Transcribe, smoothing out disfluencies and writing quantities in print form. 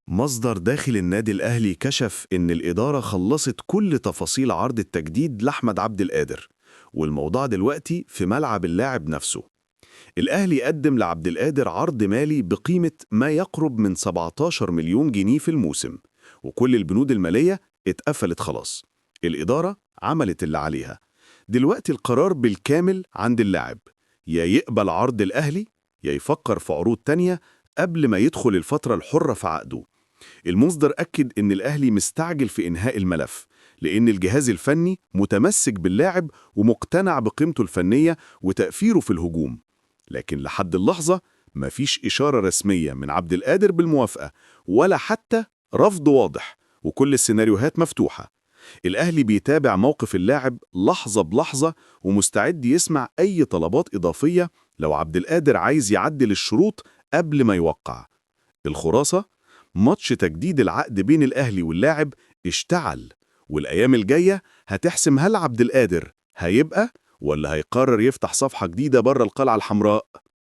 مصدر داخل النادي الأهلي كشف إن الإدارة خلصت كل تفاصيل عرض التجديد لأحمد عبد القادر، والموضوع دلوقتي في ملعب اللاعب نفسه. الأهلي قدم لعبد القادر عرض مالي بقيمة ما يقرب من 17 مليون جنيه في الموسم، وكل البنود المالية اتقفلت خلاص. الإدارة عملت اللي عليها. دلوقتي القرار بالكامل عند اللاعب، يا يقبل عرض الأهلي يا يفكر في عروض تانية قبل ما يدخل الفترة الحرة في عقده. المصدر أكد إن الأهلي مستعجل في إنهاء الملف، لأن الجهاز الفني متمسك باللاعب ومقتنع بقيمته الفنية وتأثيره في الهجوم. لكن لحد اللحظة مفيش إشارة رسمية من عبد القادر بالموافقة، ولا حتى رفض واضح، وكل السيناريوهات مفتوحة. الأهلي بيتابع موقف اللاعب لحظة بلحظة، ومستعد يسمع أي طلبات إضافية لو عبد القادر عايز يعدل الشروط قبل ما يوقع. الخلاصة: ماتش تجديد العقد بين الأهلي واللاعب اشتعل، والأيام الجاية هتحسم هل عبد القادر هيبقى ولا هيقرر يفتح صفحة جديدة بره القلعة الحمراء.